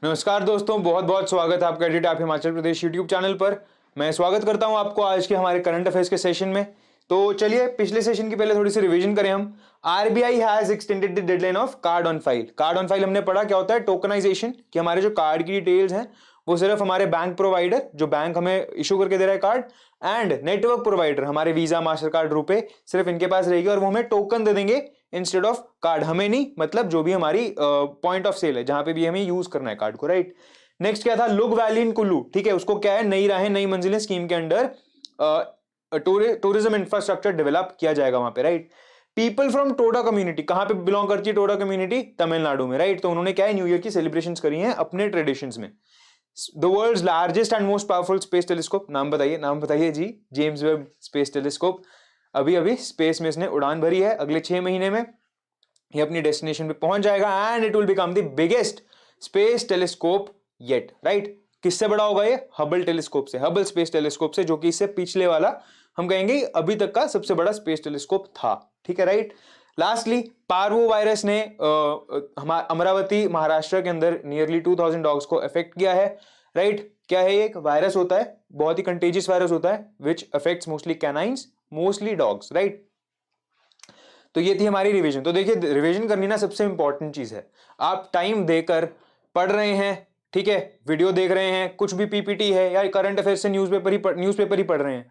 नमस्कार दोस्तों, बहुत बहुत स्वागत है आपका एडिट आप हिमाचल प्रदेश यूट्यूब चैनल पर। मैं स्वागत करता हूं आपको आज के हमारे करंट अफेयर्स के सेशन में। तो चलिए पिछले सेशन की पहले थोड़ी सी रिवीजन करें हम। RBI has extended the deadline of card on file. Card on file हमने पढ़ा क्या होता है, टोकनाइजेशन, कि हमारे जो कार्ड की डिटेल्स हैं वो सिर्फ हमारे बैंक प्रोवाइडर, जो बैंक हमें इशू करके दे रहा है कार्ड, एंड नेटवर्क प्रोवाइडर हमारे वीजा, मास्टर कार्ड, रुपए, सिर्फ इनके पास रहेगी और वो हमें टोकन दे देंगे इंस्टेड ऑफ कार्ड। हमें नहीं, मतलब जो भी हमारी पॉइंट ऑफ सेल है, जहां पे भी हमें यूज करना है कार्ड को, राइट। नेक्स्ट क्या था, लुक वैली इन कुल्लू, ठीक है, उसको क्या है, नई राहें नई मंजिलें स्कीम के अंडर टूरिज्म इंफ्रास्ट्रक्चर डेवलप किया जाएगा वहां पे, right. People from Toda community, कहां पे बिलोंग करती है टोडा कम्युनिटी, तमिलनाडु में, राइट। तो उन्होंने क्या है, न्यू ईयर की सेलिब्रेशंस करी हैं अपने ट्रेडिशंस में। The world's largest and most powerful space telescope, नाम बताइए, नाम बताइए जी, जेम्स वेब स्पेस टेलीस्कोप। अभी अभी स्पेस में इसने उड़ान भरी है, अगले 6 महीने में ये अपनी डेस्टिनेशन पे पहुंच जाएगा and it will become the biggest space telescope yet, right. किससे बड़ा होगा ये, हबल टेलीस्कोप से, हबल स्पेस टेलीस्कोप से, जो कि इससे पिछले वाला हम कहेंगे अभी तक का सबसे बड़ा स्पेस टेलीस्कोप था, ठीक है, राइट। लास्टली, पार्वो वायरस ने अमरावती महाराष्ट्र के अंदर नियरली 2000 डॉग्स को अफेक्ट किया है, राइट। क्या है ये, एक वायरस होता है, बहुत ही कंटेजियस वायरस होता है, which affects mostly canines, mostly dogs, right. तो ये थी हमारी रिवीजन। तो देखिए, रिवीजन करनी ना सबसे इंपॉर्टेंट चीज है। आप टाइम देकर पढ़ रहे हैं, ठीक है, वीडियो देख रहे हैं, कुछ भी पीपीटी है या करंट अफेयर्स से न्यूज़पेपर ही पढ़ रहे हैं,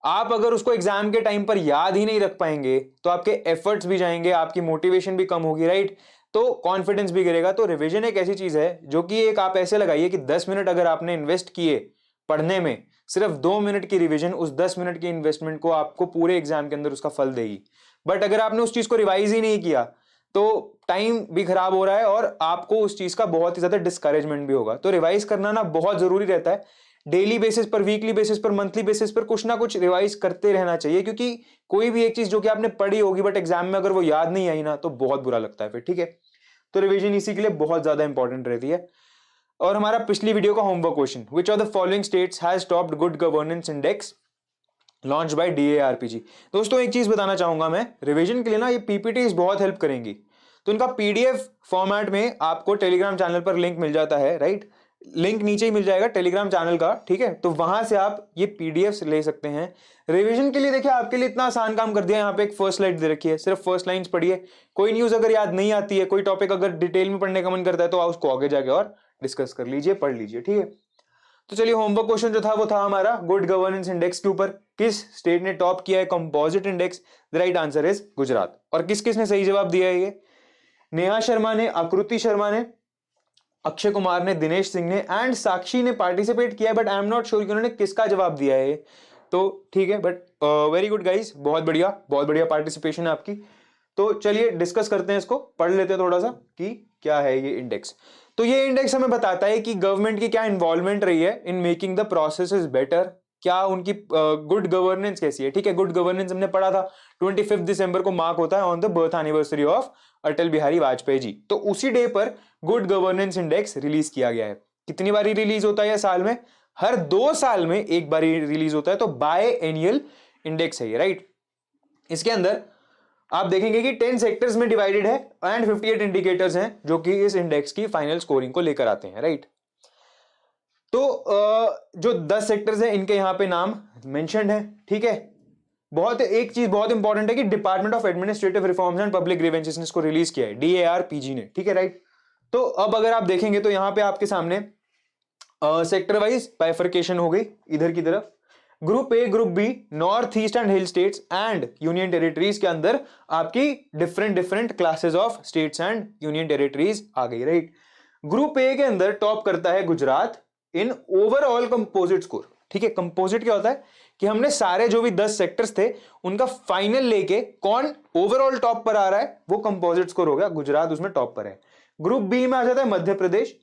आप अगर उसको एग्जाम के टाइम पर याद ही नहीं रख पाएंगे तो आपके एफर्ट्स भी जाएंगे, आपकी मोटिवेशन भी कम होगी, राइट। तो कॉन्फिडेंस भी गिरेगा। तो रिवीजन एक ऐसी चीज है जो कि एक आप ऐसे लगाइए कि 10 मिनट अगर आपने इन्वेस्ट किए पढ़ने में, सिर्फ 2 मिनट की रिवीजन उस 10 मिनट की इन्वेस्टमेंट को आपको पूरे एग्जाम के अंदर उसका फल देगी। बट अगर आपने उस चीज को रिवाइज ही नहीं किया तो टाइम भी खराब हो रहा है और आपको उस चीज का बहुत ही ज्यादा डिस्करेजमेंट भी होगा। तो रिवाइज करना ना बहुत जरूरी रहता है। डेली बेसिस पर, वीकली बेसिस पर, मंथली बेसिस पर कुछ ना कुछ रिवाइज करते रहना चाहिए, क्योंकि कोई भी एक चीज जो कि आपने पढ़ी होगी बट एग्जाम में अगर वो याद नहीं आई ना तो बहुत बुरा लगता है फिर, ठीक है। तो रिवीजन इसी के लिए बहुत ज्यादा इंपॉर्टेंट रहती है। और हमारा पिछली वीडियो का homework question, which of the following states has topped good governance index launch by DARPG. दोस्तों एक चीज बताना चाहूंगा मैं, रिवीजन के लिए ना ये पीपीटीज बहुत हेल्प करेंगी। तो इनका पीडीएफ फॉर्मेट में आपको टेलीग्राम चैनल पर लिंक मिल जाता है, राइट। लिंक नीचे ही मिल जाएगा टेलीग्राम चैनल का, ठीक है। तो वहां से आप ये पीडीएफ ले सकते हैं रिवीजन के लिए। देखिए आपके लिए इतना आसान काम कर दिया, यहाँ पे एक फर्स्ट स्लाइड दे रखी है, सिर्फ फर्स्ट लाइंस पढ़िए। कोई न्यूज अगर याद नहीं आती है, कोई टॉपिक अगर डिटेल में पढ़ने का मन करता है तो आप उसको आगे जाके और डिस्कस कर लीजिए, पढ़ लीजिए, ठीक है। तो चलिए, होमवर्क क्वेश्चन जो था वो था हमारा गुड गवर्नेंस इंडेक्स के ऊपर, किस स्टेट ने टॉप किया है composite index. The right answer is Gujarat. और किस किस ने सही जवाब दिया है ये, नेहा शर्मा ने, आकृति शर्मा ने, अक्षय कुमार ने, दिनेश सिंह ने एंड साक्षी ने पार्टिसिपेट किया है, but I am not sure कि उन्होंने किसका जवाब दिया है। तो ठीक है, बट वेरी गुड गाइस, बहुत बढ़िया पार्टिसिपेशन है आपकी। तो चलिए डिस्कस करते हैं, इसको पढ़ लेते हैं थोड़ा सा कि क्या है ये इंडेक्स। तो ये इंडेक्स हमें बताता है कि गवर्नमेंट की क्या इन्वॉल्वमेंट रही है in making the processes better, क्या उनकी गुड गवर्नेंस कैसी है, ठीक है। गुड गवर्नेंस हमने पढ़ा था 25 दिसंबर को मार्क होता है on the birth anniversary of Atal Bihari Vajpayee ji. तो उसी डे पर गुड गवर्नेंस इंडेक्स रिलीज किया गया है। कितनी बारी रिलीज होता है साल में, हर 2 साल में एक बार रिलीज होता है। तो बाय एनुअल इंडेक्स है ये, राइट। इसके अंदर आप देखेंगे कि 10 सेक्टर्स में डिवाइडेड है एंड 58 इंडिकेटर्स हैं जो कि इस इंडेक्स की फाइनल स्कोरिंग को लेकर आते हैं, राइट। तो जो 10 सेक्टर्स हैं इनके यहां पे नाम मेंशन्ड है, ठीक है। एक चीज बहुत इंपॉर्टेंट है कि department of administrative reforms and public grievances ने इसको रिलीज किया है, डीएआरपीजी ने, ठीक है, राइट। तो अब अगर आप देखेंगे तो यहां पे आपके सामने सेक्टर वाइज बाइफर्केशन हो गई इधर की तरफ। Group A, group B, north east and hill states and union territories के अंदर आपकी different classes of states and union territories आ गई, राइट। ग्रुप ए के अंदर टॉप करता है Gujarat in overall composite score, ठीक है। कंपोजिट क्या होता है कि हमने सारे जो भी 10 सेक्टर्स थे उनका फाइनल लेके कौन ओवरऑल टॉप पर आ रहा है वो कंपोजिट स्कोर हो गया, गुजरात उसमें टॉप पर है। ग्रुप बी में आ जाता है Madhya Pradesh.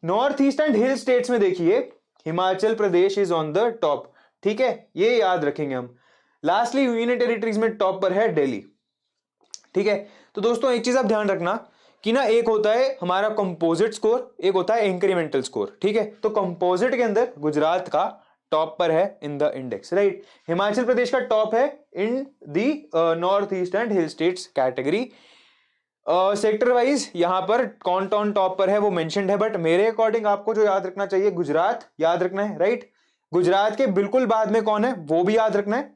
North east and hill states में देखिए Himachal Pradesh is on the top, ठीक है, ये याद रखेंगे हम। लास्टली यूनियन टेरिटरीज में टॉप पर है दिल्ली, ठीक है। तो दोस्तों एक चीज आप ध्यान रखना कि ना, एक होता है हमारा कंपोजिट स्कोर, एक होता है इंक्रीमेंटल स्कोर, ठीक है। तो कंपोजिट के अंदर गुजरात का टॉप पर है in the index, right. Himachal Pradesh का टॉप है in the north east and hill states category. Sector wise यहाँ पर कौन कौन टॉप पर है वो मेंशन्ड है, बट मेरे अकॉर्डिंग आपको जो याद रखना चाहिए, गुजरात याद रखना है, राइट। गुजरात के बिल्कुल बाद में कौन है वो भी याद रखना है,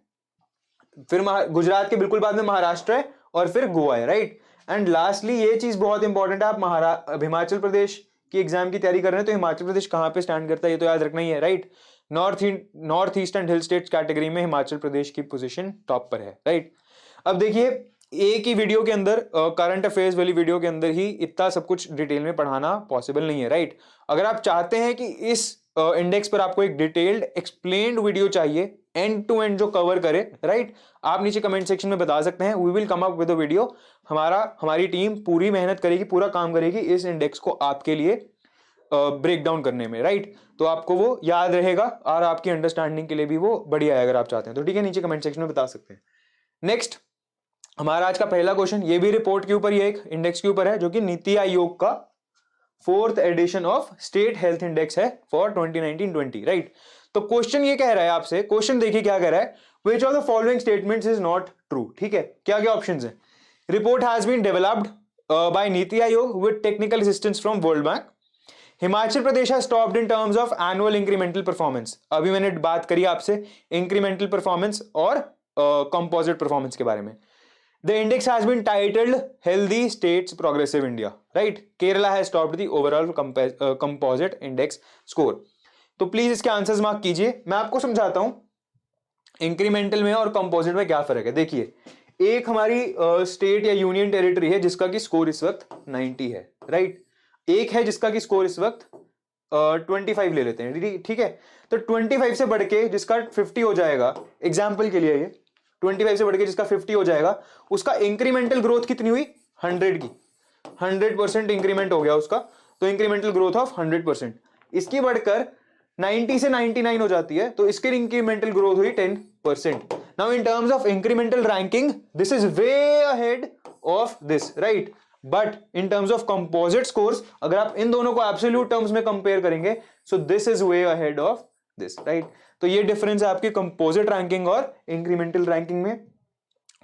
फिर गुजरात के बिल्कुल बाद में महाराष्ट्र है और फिर गोवा है, राइट। एंड लास्टली ये चीज बहुत इंपॉर्टेंट है, आप हिमाचल प्रदेश की एग्जाम की तैयारी कर रहे हैं तो हिमाचल प्रदेश कहां पे स्टैंड करता है ये तो याद रखना ही है, right. North east and hill states category में हिमाचल प्रदेश की पोजीशन टॉप पर है, राइट। अब देखिए एक ही वीडियो के अंदर, करंट अफेयर्स वाली वीडियो के अंदर ही इतना सब कुछ डिटेल में पढ़ाना पॉसिबल नहीं है, राइट। अगर आप चाहते हैं कि इस इंडेक्स पर आपको एक डिटेल्ड एक्सप्लेन्ड वीडियो चाहिए, एंड टू एंड जो कवर करे, राइट, आप नीचे कमेंट सेक्शन में बता सकते हैं। We will come up with a video. हमारी टीम पूरी मेहनत करेगी, पूरा काम करेगी इस इंडेक्स को आपके लिए ब्रेक डाउन करने में, राइट। तो आपको वो याद रहेगा और आपकी अंडरस्टैंडिंग के लिए भी वो बढ़िया है। अगर आप चाहते हैं तो ठीक है, नीचे कमेंट सेक्शन में बता सकते हैं। नेक्स्ट हमारा आज का पहला क्वेश्चन, ये भी रिपोर्ट के ऊपर, ये एक इंडेक्स के ऊपर है जो कि नीति आयोग का 4th edition of state health index है फॉर 2019-20, राइट। तो क्वेश्चन ये कह रहा है आपसे, क्वेश्चन देखिए क्या कह रहा है, which of the following statements is not true, ठीक है। क्या क्या ऑप्शंस है, report has been developed by NITI Aayog with technical assistance from World Bank, Himachal Pradesh has topped in terms of annual incremental performance. अभी मैंने बात करी आपसे इंक्रीमेंटल परफॉर्मेंस और कंपोजिट परफॉर्मेंस के बारे में। The index has been titled Healthy States Progressive India, right? Kerala has topped the overall composite index score. तो प्लीज इसके आंसर्स मार्क कीजिए। मैं आपको समझाता हूं इंक्रीमेंटल में और कंपोजिट में क्या फर्क है। देखिए एक हमारी स्टेट या यूनियन टेरिटरी है जिसका कि स्कोर इस वक्त 90 है, राइट। एक है जिसका कि स्कोर इस वक्त 25 ले लेते हैं, ठीक है। तो 25 से बढ़ के जिसका 50 हो जाएगा, एग्जाम्पल के लिए ये 25 से बढ़ के जिसका 50 हो जाएगा, उसका इंक्रीमेंटल ग्रोथ कितनी हुई 100 की, 100% इंक्रीमेंट हो गया उसका, तो इंक्रीमेंटल ग्रोथ ऑफ 100%। इसकी बढ़कर 90 से 99 हो जाती है तो इसकी इंक्रीमेंटल ग्रोथ हुई 10%। Now in terms of incremental ranking this is way ahead of this, right. But in terms of composite scores अगर आप इन दोनों को एब्सोल्यूट टर्म्स में कंपेयर करेंगे, so this is way ahead of this, right. तो ये difference है आपकी कंपोजिट रैंकिंग और इंक्रीमेंटल रैंकिंग में।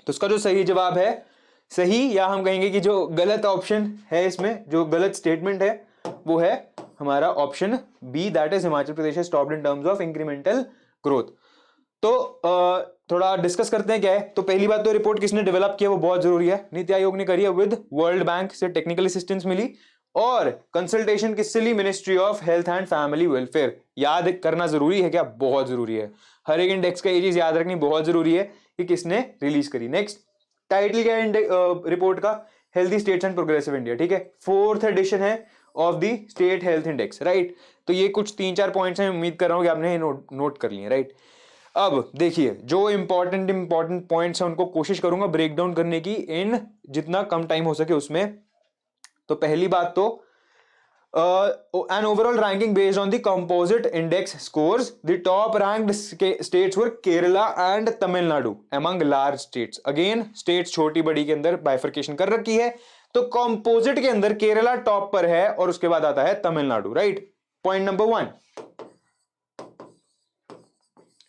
तो इसका जो सही जवाब है, सही या हम कहेंगे कि जो गलत ऑप्शन है इसमें, जो गलत स्टेटमेंट है वो है हमारा option B, that is Himachal Pradesh has topped in terms of incremental growth. तो थोड़ा डिस्कस करते हैं क्या है। तो पहली बात तो रिपोर्ट किसने डेवलप किया वो बहुत जरूरी है, नीति आयोग ने करी है, विद वर्ल्ड बैंक से टेक्निकल असिस्टेंस मिली और कंसल्टेशन किससे ली, ministry of health and family welfare. याद करना जरूरी है क्या, बहुत जरूरी है। हर एक इंडेक्स का ये चीज याद रखनी बहुत जरूरी है कि किसने रिलीज करी। नेक्स्ट टाइटल क्या है रिपोर्ट का, healthy states and progressive India, ठीक है। 4th एडिशन है of the state health index, right. तो ये कुछ 3-4 पॉइंट्स हैं, उम्मीद कर रहा हूं कि आपने नोट कर लिए, राइट। अब देखिए जो इंपॉर्टेंट पॉइंट्स हैं उनको कोशिश करूंगा ब्रेक डाउन करने की इन जितना कम टाइम हो सके उसमें। तो पहली बात तो an overall ranking based on the composite index scores, the top ranked states were Kerala and Tamil Nadu among large states. Again states छोटी बड़ी के अंदर बाइफर्केशन कर रखी है, तो कंपोजिट के अंदर केरला टॉप पर है और उसके बाद आता है तमिलनाडु, राइट। पॉइंट नंबर 1,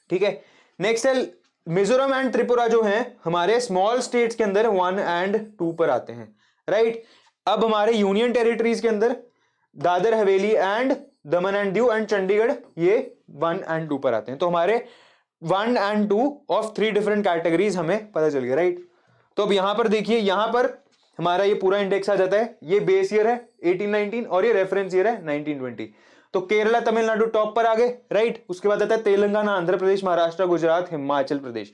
ठीक है। नेक्स्ट है मिजोरम एंड त्रिपुरा जो हैं हमारे स्मॉल स्टेट्स के अंदर 1 and 2 पर आते हैं, राइट। अब हमारे यूनियन टेरिटरीज के अंदर दादर हवेली and Daman and Diu and Chandigarh ये 1 and 2 पर आते हैं। तो हमारे 1 and 2 ऑफ 3 डिफरेंट कैटेगरीज हमें पता चल गया, राइट। तो अब यहां पर देखिए, यहां पर हमारा ये पूरा इंडेक्स आ जाता है, ये बेस ईयर है 18-19 और ये रेफरेंस ईयर है 19-20। तो केरला तमिलनाडु टॉप पर आ गए, राइट। उसके बाद आता है तेलंगाना, आंध्र प्रदेश, महाराष्ट्र, गुजरात, हिमाचल प्रदेश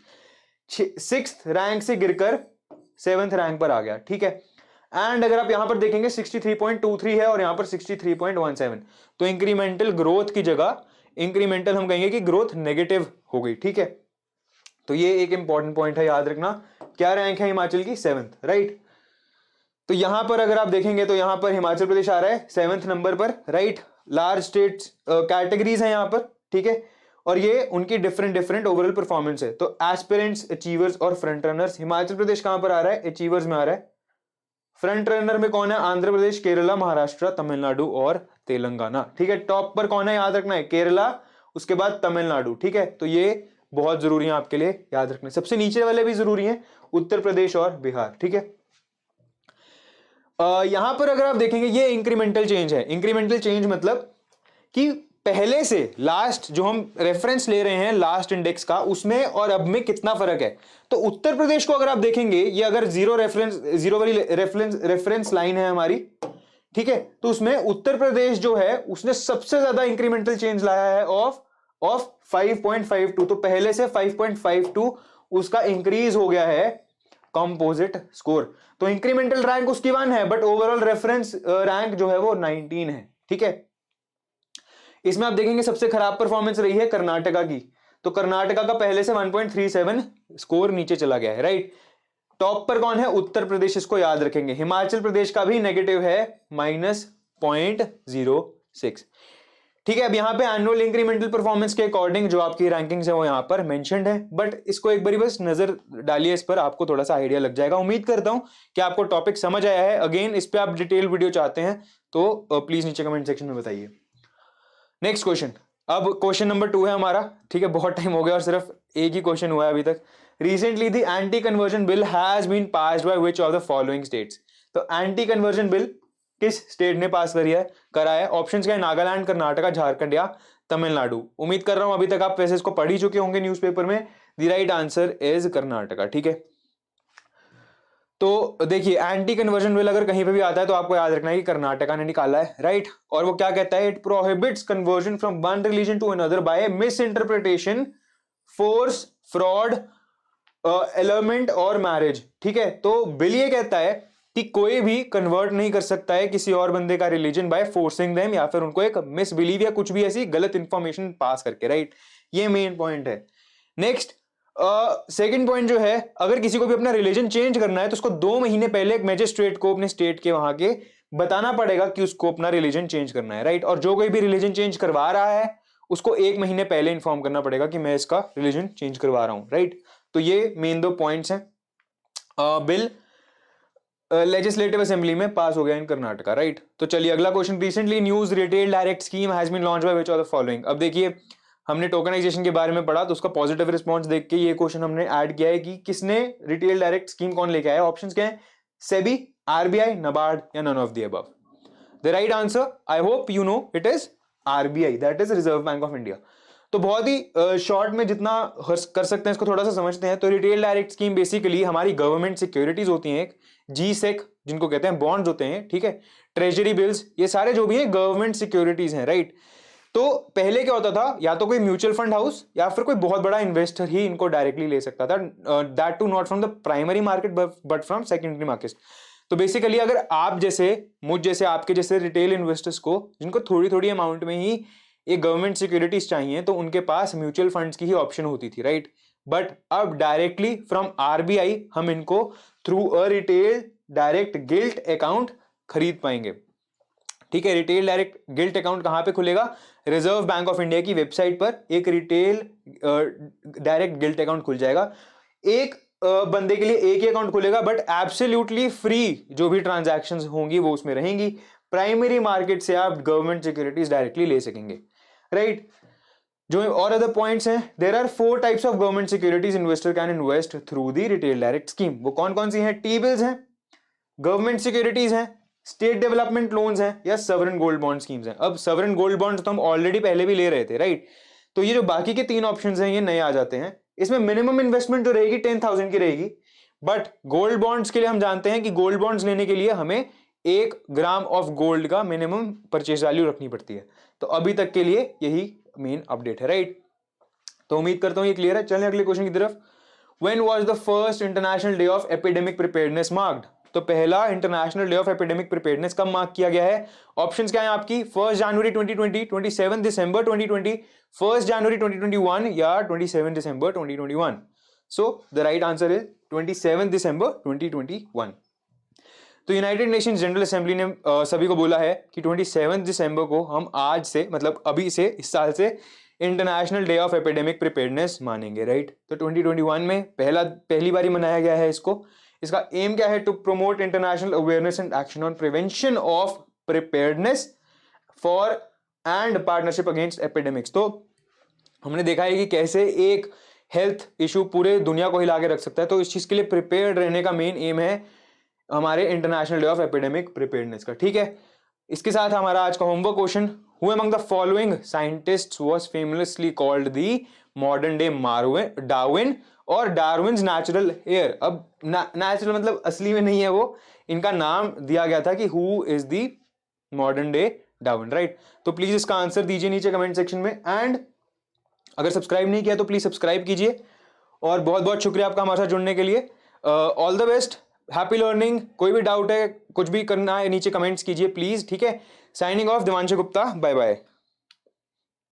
6th रैंक से गिरकर 7th रैंक पर आ गया, ठीक है। एंड अगर आप यहां पर देखेंगे 63.23 है और यहां पर 63.17, तो इंक्रीमेंटल ग्रोथ की जगह इंक्रीमेंटल हम कहेंगे कि ग्रोथ नेगेटिव हो गई, ठीक है। तो ये एक इंपॉर्टेंट पॉइंट है, याद रखना। क्या रैंक है हिमाचल की, 7th, राइट। तो यहां पर अगर आप देखेंगे तो यहां पर हिमाचल प्रदेश आ रहा है 7th नंबर पर, राइट। लार्ज स्टेट्स कैटेगरीज हैं यहां पर, ठीक है। और ये उनकी डिफरेंट ओवरऑल परफॉर्मेंस है। तो एस्पिरेंट्स, अचीवर्स और फ्रंट रनर्स, हिमाचल प्रदेश कहां पर आ रहा है, अचीवर्स में आ रहा है। फ्रंट रनर में कौन है, आंध्र प्रदेश, केरला, महाराष्ट्र, तमिलनाडु और तेलंगाना, ठीक है। टॉप पर कौन है याद रखना है, केरला, उसके बाद तमिलनाडु, ठीक है। तो ये बहुत जरूरी है आपके लिए याद रखना। सबसे नीचे वाले भी जरूरी हैं, उत्तर प्रदेश और बिहार, ठीक है। यहां पर अगर आप देखेंगे ये इंक्रीमेंटल चेंज है। इंक्रीमेंटल चेंज मतलब कि पहले से लास्ट जो हम रेफरेंस ले रहे हैं लास्ट इंडेक्स का, उसमें और अब में कितना फर्क है। तो उत्तर प्रदेश को अगर आप देखेंगे, ये अगर जीरो वाली रेफरेंस लाइन है हमारी, ठीक है, तो उसमें उत्तर प्रदेश जो है उसने सबसे ज्यादा इंक्रीमेंटल चेंज लाया है ऑफ 5.52। तो पहले से 5.52 उसका इंक्रीज हो गया है कंपोजिट स्कोर। तो इंक्रीमेंटल रैंक उसकी 1 है, बट ओवरऑल रेफरेंस रैंक जो है वो 19 है। ठीक है, इसमें आप देखेंगे सबसे खराब परफॉर्मेंस रही है कर्नाटका की। तो कर्नाटका का पहले से 1.37 स्कोर नीचे चला गया है, राइट। टॉप पर कौन है? उत्तर प्रदेश, इसको याद रखेंगे। हिमाचल प्रदेश का भी नेगेटिव है -0.06। ठीक है, अब यहां पे एनुअल इंक्रीमेंटल परफॉर्मेंस के अकॉर्डिंग जो आपकी रैंकिंग्स है वो यहां पर मेंशन्ड है, बट इसको एक बार बस नजर डालिए, इस पर आपको थोड़ा सा आइडिया लग जाएगा। उम्मीद करता हूं कि आपको टॉपिक समझ आया है। अगेन इस पे आप डिटेल वीडियो चाहते हैं तो प्लीज नीचे कमेंट सेक्शन में बताइए। नेक्स्ट क्वेश्चन, अब क्वेश्चन नंबर 2 है हमारा। ठीक है, बहुत टाइम हो गया और सिर्फ एक ही क्वेश्चन हुआ है अभी तक। Recently the anti conversion bill has been passed by which of the following states. तो एंटी कन्वर्जन बिल किस स्टेट ने पास करा है? ऑप्शंस क्या है? नागालैंड, कर्नाटका, झारखंड या तमिलनाडु। उम्मीद कर रहा हूं अभी तक आप वैसे इसको पढ़ ही चुके होंगे न्यूज़पेपर में। The right answer is Karnataka. ठीक है, तो देखिए एंटी कन्वर्जन बिल अगर कहीं पे भी आता है तो आपको याद रखना है कि कर्नाटका ने निकाला है, राइट। और वो क्या कहता है? It prohibits conversion from one religion to another by misinterpretation, force, fraud, element और मैरिज। ठीक है, तो बिल ये कहता है कि कोई भी कन्वर्ट नहीं कर सकता है किसी और बंदे का रिलीजन बाय फोर्सिंग देम, या फिर उनको एक मिस बिलीव या कुछ भी ऐसी गलत इंफॉर्मेशन पास करके, राइट। ये मेन पॉइंट है। नेक्स्ट सेकंड पॉइंट जो है, अगर किसी को भी अपना रिलीजन चेंज करना है तो उसको 2 महीने पहले एक मैजिस्ट्रेट को अपने स्टेट के वहां के बताना पड़ेगा कि उसको अपना रिलीजन चेंज करना है, राइट। और जो कोई भी रिलीजन चेंज करवा रहा है उसको 1 महीने पहले इंफॉर्म करना पड़ेगा कि मैं इसका रिलीजन चेंज करवा रहा हूं, राइट। तो ये मेन 2 पॉइंट्स हैं। बिल लेजिस्लेटिव असेंबली में पास हो गया इन कर्नाटका, राइट। तो चलिए अगला question, recently news retail direct scheme has been launched by which of the following. अब देखिए हमने टोकनाइजेशन के बारे में पढ़ा तो उसका पॉजिटिव रिस्पांस देख के ये क्वेश्चन हमने ऐड किया है कि किसने रिटेल डायरेक्ट स्कीम कौन लेके आया। ऑप्शंस क्या है? सेबी, आरबीआई, नाबार्ड या none of the above. The right answer, I hope you know, it is RBI, that is Reserve Bank of India. तो बहुत ही शॉर्ट में जितना कर सकते हैं इसको थोड़ा सा समझते हैं। तो रिटेल डायरेक्ट स्कीम बेसिकली हमारी गवर्नमेंट सिक्योरिटीज होती हैं, जी सेक जिनको कहते हैं, बॉन्ड्स होते हैं, ठीक है, ट्रेजरी बिल्स, ये सारे जो भी हैं गवर्नमेंट सिक्योरिटीज हैं, राइट। तो पहले क्या होता था, या तो कोई म्यूचुअल फंड हाउस या फिर कोई बहुत बड़ा इन्वेस्टर ही इनको डायरेक्टली ले सकता था, that too not from the primary market but from secondary market. तो बेसिकली अगर आप जैसे, मुझ जैसे, आपके जैसे रिटेल इन्वेस्टर्स को जिनको थोड़ी थोड़ी अमाउंट में ही एक गवर्नमेंट सिक्योरिटीज चाहिए तो उनके पास म्यूचुअल फंड्स की ही ऑप्शन होती थी, राइट। बट अब डायरेक्टली फ्रॉम आरबीआई हम इनको through a retail direct gilt account खरीद पाएंगे। ठीक है, रिटेल डायरेक्ट गिल्ट अकाउंट कहां पे खुलेगा? रिजर्व बैंक ऑफ इंडिया की वेबसाइट पर एक रिटेल डायरेक्ट गिल्ट अकाउंट खुल जाएगा। एक बंदे के लिए एक ही अकाउंट खुलेगा, बट एब्सोल्युटली फ्री जो भी ट्रांजैक्शंस होंगी वो उसमें रहेंगी। प्राइमरी मार्केट से आप गवर्नमेंट सिक्योरिटीज डायरेक्टली ले सकेंगे, राइट। जो और अदर पॉइंट्स हैं, there are 4 types of government securities investor can invest through the retail direct scheme. वो कौन कौन सी हैं? टी बिल्स हैं, गवर्नमेंट सिक्योरिटीज हैं, स्टेट डेवलपमेंट लोन्स हैं या सवरन गोल्ड बॉन्ड स्कीम्स हैं। अब सवरन गोल्ड बॉन्ड्स तो हम ऑलरेडी पहले भी ले रहे थे, राइट। तो ये जो बाकी के 3 ऑप्शंस हैं ये नए आ जाते हैं। इसमें मिनिमम इन्वेस्टमेंट जो रहेगी 10,000 की रहेगी, बट गोल्ड बॉन्ड्स के लिए हम जानते हैं कि गोल्ड बॉन्ड्स लेने के लिए हमें 1 ग्राम ऑफ गोल्ड का मिनिमम परचेज वैल्यू रखनी पड़ती है। तो अभी तक के लिए यही मेन अपडेट है, राइट। तो उम्मीद करता हूं ये क्लियर है। चलें अगले क्वेश्चन की तरफ। When was the first international day of epidemic preparedness marked. तो पहला international day of epidemic preparedness कब मार्क किया गया है? ऑप्शंस क्या है आपकी? 1 जनवरी 2020, 27 दिसंबर 2020, 1 जनवरी 2021 या 27 दिसंबर 2021। So the right answer is 27 दिसंबर 2021। तो यूनाइटेड नेशंस जनरल असेंबली ने सभी को बोला है कि 27 दिसंबर को हम आज से, मतलब अभी से, इस साल से international day of epidemic preparedness मानेंगे, राइट। तो 2021 में पहली बार मनाया गया है इसको। इसका एम क्या है? To promote international awareness and action on prevention of preparedness for and partnership against epidemics. तो हमने देखा है कि कैसे एक हेल्थ इशू पूरे दुनिया को हिला के रख सकता है, तो इस चीज के लिए प्रिपेयर्ड रहने का मेन एम है हमारे international day of epidemic preparedness का। ठीक है, इसके साथ हमारा आज का homework question, who among the following scientists was famously called the modern day Darwin और डार्विन्स नेचुरल हेयर। अब नेचुरल मतलब असली में नहीं है वो, इनका नाम दिया गया था कि who is the modern day Darwin, right. तो प्लीज इसका आंसर दीजिए नीचे कमेंट सेक्शन में, एंड अगर सब्सक्राइब नहीं किया तो प्लीज सब्सक्राइब कीजिए। और बहुत बहुत शुक्रिया आपका हमारे साथ जुड़ने के लिए। All the best, happy learning. कोई भी डाउट है, कुछ भी करना है, नीचे कमेंट्स कीजिए प्लीज। ठीक है, signing off, Divanshu Gupta, bye bye.